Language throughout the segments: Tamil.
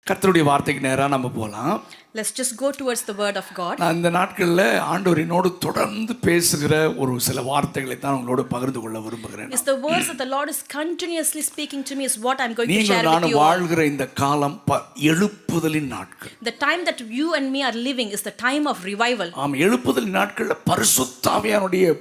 கர்த்தருடைய வார்த்தைக்கு நேரா நம்ம போலாம். Let's just go towards the word of God. நான் இந்த நாட்கள்ல ஆண்டவர் என்னோடு தொடர்ந்து பேசுகிற ஒரு சில வார்த்தைகளை தான் உங்களோடு பகிர்ந்து கொள்ள விரும்புகிறேன். Is the words that the Lord is continuously speaking to me is what I'm going to நீங்கள் share with நான் you. வாழ்கிற இந்த காலம் எழுப்புதலின் நாட்கள். The time that you and me are living is the time of revival. ஆம், எழுப்புதலின் நாட்கள்ல பரிசுத்த ஆவியானுடைய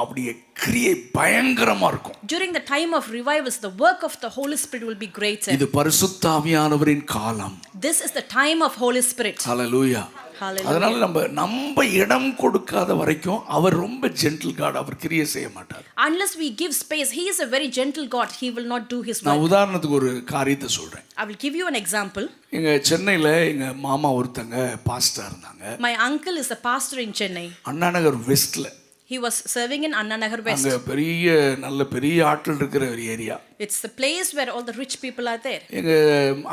அப்படியே கிரியை பயங்கரமா இருக்கும். During the time of revivals, the work of the Holy Spirit will be greater. இது பரிசுத்த ஆவியானவரின் காலம். This is the time of Holy Spirit. Hallelujah. Hallelujah. அதனால நம்ம இடம் கொடுக்காத வரைக்கும் அவர் ரொம்ப ஜென்டில் காட், அவர் கிரியை செய்ய மாட்டார். Unless we give space, he is a very gentle God. He will not do his நான் work. உதாரணத்துக்கு ஒரு காரியத்தை சொல்றேன். I will give you an example. எங்க சென்னையில எங்க மாமா ஒருத்தங்க பாஸ்டர் இருந்தாங்க. My uncle is a pastor in Chennai. Anna Nagar வெஸ்ட்ல. He was serving in Anna Nagar West. அங்க பெரிய ஆட்கள் இருக்கிற ஒரு area. It's the place where all the rich people are there. எங்க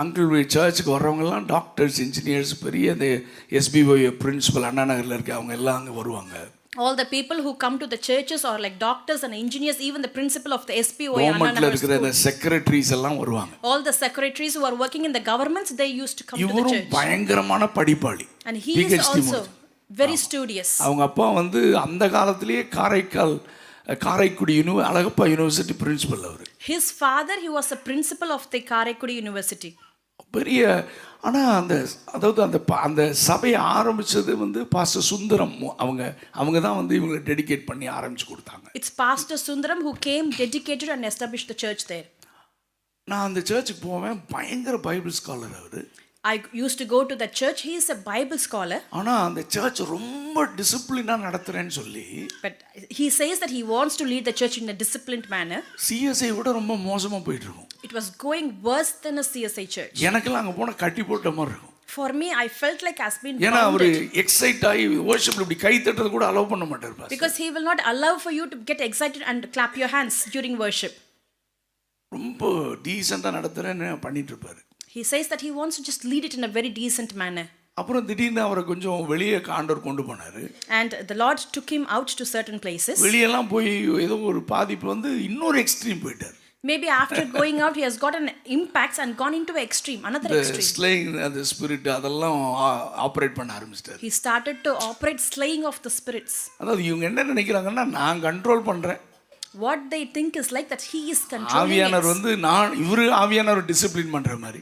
அங்கிள் சர்ச்சுக்கு வர்றவங்க எல்லாம் டாக்டர்ஸ், இன்ஜினியர்ஸ், பெரிய அந்த SBOI பிரின்சிபல் அண்ணா நகர்ல இருக்க அவங்க எல்லாம் அங்க வருவாங்க. All the people who come to the churches are like doctors and engineers, even the principal of the SPOI கவர்மெண்ட்ல இருக்கிற அந்த செக்ரட்டரிஸ் எல்லாம் வருவாங்க. All the secretaries who are working in the governments, they used to come to the இவரும் church. பயங்கரமான படிப்பாளி. And he is also very studious. அவங்க அப்பா அந்த காலத்திலேயே காரைக்குடி அழகப்பா யூனிவர்சிட்டி பிரின்சிபல் அவர். His father, he was a principal of the Karaikudi University. பெரிய ஆனா அந்த சபையை ஆரம்பிச்சது பாஸ்டர் சுந்தரம். அவங்க தான் இவங்களை டெடிகேட் பண்ணி ஆரம்பிச்சு கொடுத்தாங்க. It's Pastor Sundaram who came, dedicated and established the church there. நான் அந்த சர்ச்சுக்கு போவேன். பயங்கர பைபிள் ஸ்காலர் அவரு. I used to go to the church. He is a Bible scholar. ஆனா அந்த சர்ச் ரொம்ப டிசிப்ளினா நடத்துறேன்னு சொல்லி, but he says that he wants to lead the church in a disciplined manner. CSI விட ரொம்ப மோசமா போயிட்டு இருக்கும். It was going worse than a CSI church. எனக்கெல்லாம் அங்க போனா கட்டி போட்ட மாதிரி இருக்கும். For me, I felt like has been ஏன்னா அவரு எக்ஸைட் ஆகி வர்ஷிப்ல இப்படி கை தட்டறது கூட அலோவ் பண்ண மாட்டார் pastor. Because he will not allow for you to get excited and clap your hands during worship. ரொம்ப டீசென்ட்டா நடத்துறேன்னு பண்ணிட்டு இருப்பாரு. He says that he wants to just lead it in a very decent manner. அப்புறம் திடீர்னு அவரை கொஞ்சம் வெளியே ஆண்டவர் கொண்டு போனாரு. And the Lord took him out to certain places. வெளியெல்லாம் போய் ஏதோ ஒரு பாதிப்பு இன்னொரு எக்ஸ்ட்ரீம் போயிட்டார். Maybe after going out, he has got an impact and gone into an extreme, another extreme. Slaying the spirit அதெல்லாம் ஆபரேட் பண்ண ஆரம்பிச்சிட்டார். He started to operate slaying of the spirits. அதாவது இவங்க என்ன நினைக்கிறாங்கன்னா, நான் கண்ட்ரோல் பண்றேன். What they think is like that he is controlling. ஆவியானவர் இவரு ஆவியானவர் டிசிப்ளின் பண்ற மாதிரி.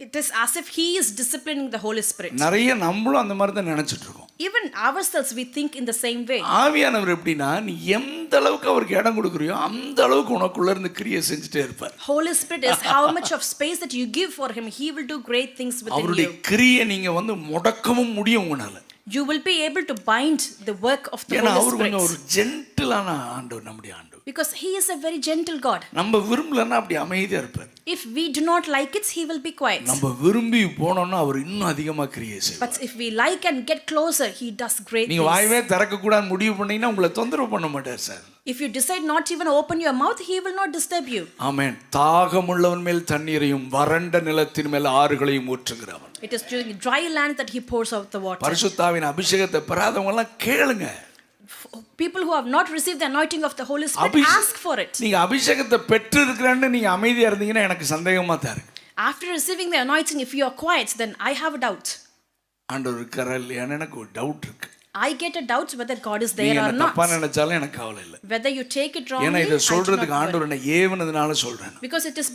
It is as if he is disciplining the Holy Spirit. நிறைய நம்மளும் அந்த மாதிரி தான் நினைச்சிட்டு இருக்கோம். Even ourselves we think in the same way. ஆவியானவர் எப்படின்னா, நீ எந்த அளவுக்கு அவருக்கு இடம் கொடுக்கறியோ அந்த அளவுக்கு உனக்குள்ள இருந்து கிரியை செஞ்சுட்டே இருப்பார். Holy Spirit is how much of space that you give for him, he will do great things within you. அவருடைய கிரியை நீங்க முடக்கவும் முடியும் உங்களால. You will be able to bind the work of the Holy Spirit. அவர் ஒரு ஜென்டிலான ஆண்டவர், நம்முடைய ஆண்டவர். Because he is a very gentle God. நம்ம விரும்பலன்னா அப்படி அமைதியா இருப்பார். If we do not like it, he will be quiet. நம்ம விரும்பி போனோம்னா அவர் இன்னும் அதிகமா கிரியை செய்வார். But if we like and get closer, he does great things. நீங்க வாயவே திறக்க கூடாது முடிவு பண்ணீங்கன்னா உங்களை தொந்தரவு பண்ண மாட்டார் sir. If you decide not even open your mouth, he will not disturb you. ஆமென். தாகமுள்ளவன் மேல் தண்ணீரையும் வறண்ட நிலத்தின் மேல் ஆறுகளையும் ஊற்றுகிறவன். It is during dry land that he pours out the water. பரிசுத்தாவின் அபிஷேகத்தை பெறாதவங்க எல்லாம் கேளுங்க. People who have not received the anointing of the Holy Spirit, ask for it. நீங்க அபிஷேகத்தை பெற்று இருக்கறன்னு நீங்க அமைதியா இருந்தீங்கன்னா எனக்கு சந்தேகமா தான் இருக்கு. After receiving the anointing, if you are quiet, then I have a doubt. ஆண்டவர் இருக்கறா இல்லையான்னு எனக்கு ஒரு டவுட் இருக்கு. I get a doubt whether God is there or not. நீங்க தப்பா நினைச்சாலும் எனக்கு கவலை இல்ல. Whether you take it wrongly, ஏன்னா இத சொல்றதுக்கு ஆண்டவர் என்ன ஏவனதுனால சொல்றேன்.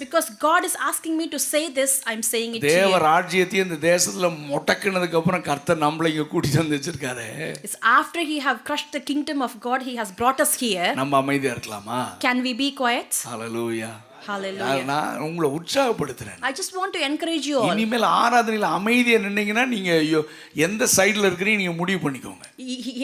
Because God is asking me to say this, I'm saying it to you. தேவ ராஜ்யத்தை இந்த தேசத்துல மொட்டக்கினதுக்கு அப்புறம் கர்த்தர் நம்மளை இங்க கூட்டி வந்து வச்சிருக்காரு. It's after he have crushed the kingdom of God, he has brought us here. நம்ம அமைதியா இருக்கலாமா? Can we be quiet? Hallelujah. Hallelujah. நான் உங்களை உற்சாகப்படுத்துறேன். I just want to encourage you all. இனிமேல் ஆராதனையில அமைதியா நின்னீங்கன்னா நீங்க எந்த சைடுல இருக்கீங்க நீங்க முடிவு பண்ணிக்கோங்க.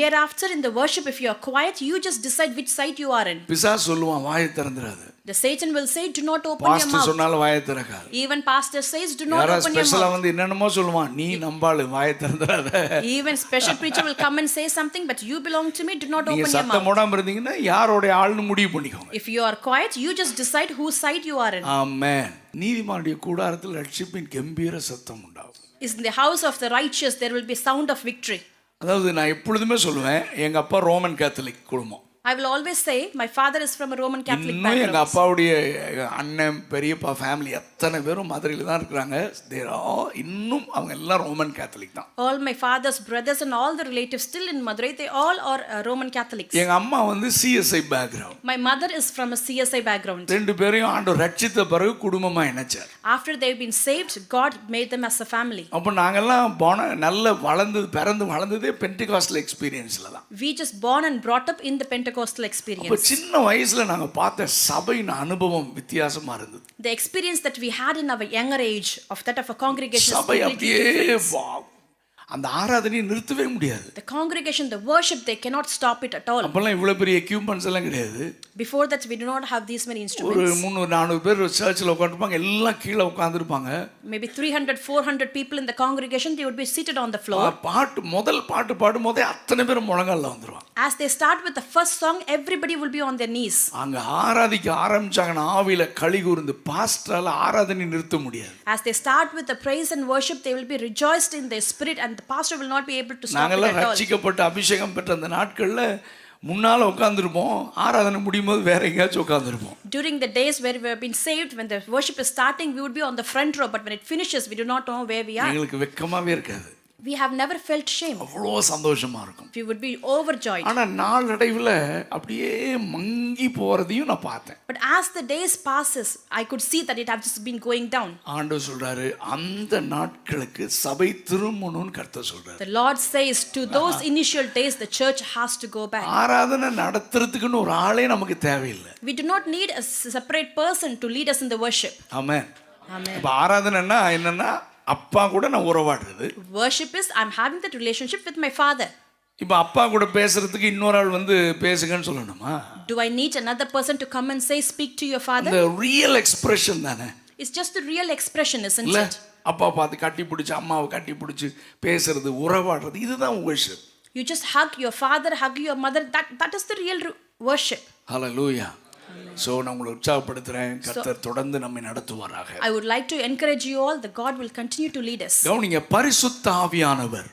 Hereafter in the worship, if you are quiet, you just decide which side you are in. பிசாசு சொல்லுவான் வாயை திறந்துறாத. The Satan will say, do not open your mouth. Pastor சொன்னால வாயை திறக்காத. Even pastor says, do not open your mouth. ஸ்பெஷலா என்னென்னமோ சொல்லுவான், நீ நம்பாளு வாயை திறந்துறாத. Even special preacher will come and say something, but you belong to me, do not open your mouth. நீங்க சத்தம் போடாம இருந்தீங்கன்னா யாரோட ஆள்னு முடிவு பண்ணிக்கோங்க. If you are quiet, you just decide whose side you are in. ஆமென். நீதிமானுடைய கூடாரத்தில் ரட்சிப்பின் கம்பீர சத்தம் உண்டாகும். In the house of the righteous there will be sound of victory. அதாவது நான் எப்பொழுதுமே சொல்லுவேன், எங்க அப்பா ரோமன் கேத்தலிக் குடும்பம். I will always say my father is from a Roman Catholic இன்னும் எங்க background. அப்பாவுடைய அண்ணன் பெரியப்பா ஃபேமிலி அத்தனை பேரும் மதுரையில் தான் இருக்கிறாங்க. இன்னும் அவங்க எல்லாம் ரோமன் கேத்தலிக் தான். All my father's brothers and all the relatives still in Madurai, they all are Roman Catholics. எங்க அம்மா வந்து CSI background. My mother is from a CSI background. ரெண்டு பேரையும் ஆண்டவர் ரட்சித்த பிறகு குடும்பமா இணைச்சார். After they've been saved, God made them as a family. அப்போ நாங்கெல்லாம் நல்ல வளர்ந்ததே பென்டிகாஸ்டல் எக்ஸ்பீரியன்ஸ்ல தான். We just born and brought up in the Pentecostal அப்போ experience. சின்ன வயசுல நாங்க பார்த்த சபையின் அனுபவம் வித்தியாசமா இருந்தது. The experience that we had in our younger age of that of a congregation is சபை completely அப்படியே different. அந்த ஆராதனையை நிறுத்தவே முடியாது. The congregation, the worship, they cannot stop it at all. அப்பெல்லாம் இவ்வளவு பெரிய எக்யூப்மெண்ட்ஸ் எல்லாம் கிடையாது. Before that, we do not have these many ஒரு instruments. 300-400 பேர் சர்ச்சில் உட்காந்துருப்பாங்க, எல்லாம் கீழே உட்காந்துருப்பாங்க. Maybe 300-400 people in the congregation, they would be seated on the floor. முதல் பாட்டு பாடும்போதே அத்தனை பேர் முழங்கால வந்துருவாங்க. As they start with the first song, everybody will be on their knees. அங்க ஆராதிக்க ஆரம்பிச்சாங்கன்னா ஆவியில களி கூர்ந்து பாஸ்டரால ஆராதனை நிறுத்த முடியாது. As they start with the praise and worship, they will be rejoiced in their spirit, and the pastor will not be able to stop it நாங்கெல்லாம் at all. ரட்சிக்கப்பட்ட அபிஷேகம் பெற்ற அந்த நாட்கள்ல முன்னால உட்கார்ந்திருப்போம், ஆராதனை முடியும் போது வேற எங்கேயாச்சும் உட்கார்ந்திருப்போம். During the days where we have been saved, when the worship is starting, we would be on the front row, but when it finishes, we do not know where we are. எங்களுக்கு வெட்கமாவே இருக்காது. We have never felt shame. அவ்வளோ சந்தோஷமா இருக்கும். We would be overjoyed. ஆனா நாளடைவுல அப்படியே மங்கி போறதையும் நான் பார்த்தேன். But as the days passes, I could see that it has just been going down. ஆண்டவர் சொல்றாரு, அந்த நாட்களுக்கு சபை திரும்பணும்னு கர்த்தர் சொல்றாரு. The Lord says to those initial days, the church has to go back. ஆராதனை நடத்துறதுக்குன்னு ஒரு ஆளே நமக்கு தேவையில்லை. We do not need a separate person to lead us in the worship. Amen. Amen. அப்ப ஆராதனைன்னா என்னன்னா அப்பா கூட நான் உறவாடுறது. Worship is I'm having that relationship with my father. இப்போ அப்பா கூட பேசுறதுக்கு இன்னொரு ஆள் வந்து பேசுங்கன்னு சொல்லணுமா? Do I need another person to come and say speak to your father? இந்த ரியல் எக்ஸ்பிரஷன் தானே. It's just the real expression, isn't இல்ல it? அப்பா பார்த்து கட்டி பிடிச்சி அம்மாவை கட்டி பிடிச்சி பேசுறது உறவாடுறது இதுதான் worship. You just hug your father, hug your mother. That is the real worship. Hallelujah. So நான் உங்களை உற்சாகப்படுத்துறேன், கர்த்தர் தொடர்ந்து நம்மை நடத்துவாராக. I would like to encourage you all that God will continue to lead us. கவனிங்க, பரிசுத்த ஆவியானவர்.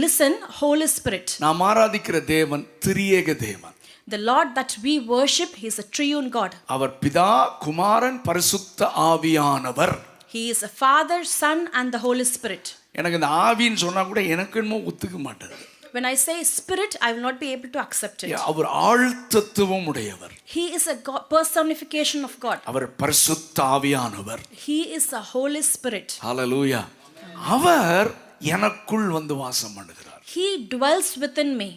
Listen, Holy Spirit. நாம் ஆராதிக்கிற தேவன் திரியேக தேவன். The Lord that we worship, he is a triune God. அவர் பிதா, குமாரன், பரிசுத்த ஆவியானவர். He is a Father, Son and the Holy Spirit. எனக்கு இந்த ஆவின்னு சொன்னா கூட எனக்கு என்னமோ ஒத்துக்க மாட்டேது. When I say spirit, I will not be able to accept it. அவர் ஆழ்த்தத்துவம் உடையவர். He is a personification of God. அவர் பரிசுத்த ஆவியானவர். He is a Holy Spirit. ஹல்லேலூயா. அவர் எனக்குள் வந்து வாசம் பண்ணுகிறார். He dwells within me.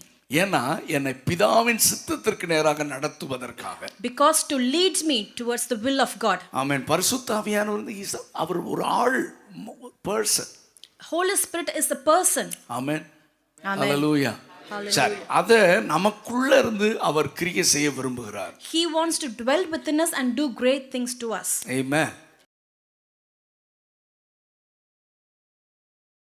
ஏன்னா என்னை பிதாவின் சித்தத்திற்கு நேராக நடத்துவதற்காக. Because to lead me towards the will of God. ஆமென். பரிசுத்த ஆவியானவர் அவர் ஒரு ஆள், person. Holy Spirit is a person. Amen. Amen. ஹல்லேலூயா. சரி, அத நமக்குள்ள இருந்து அவர் கிரியை செய்ய விரும்புகிறார். He wants to dwell within us and do great things to us. Amen.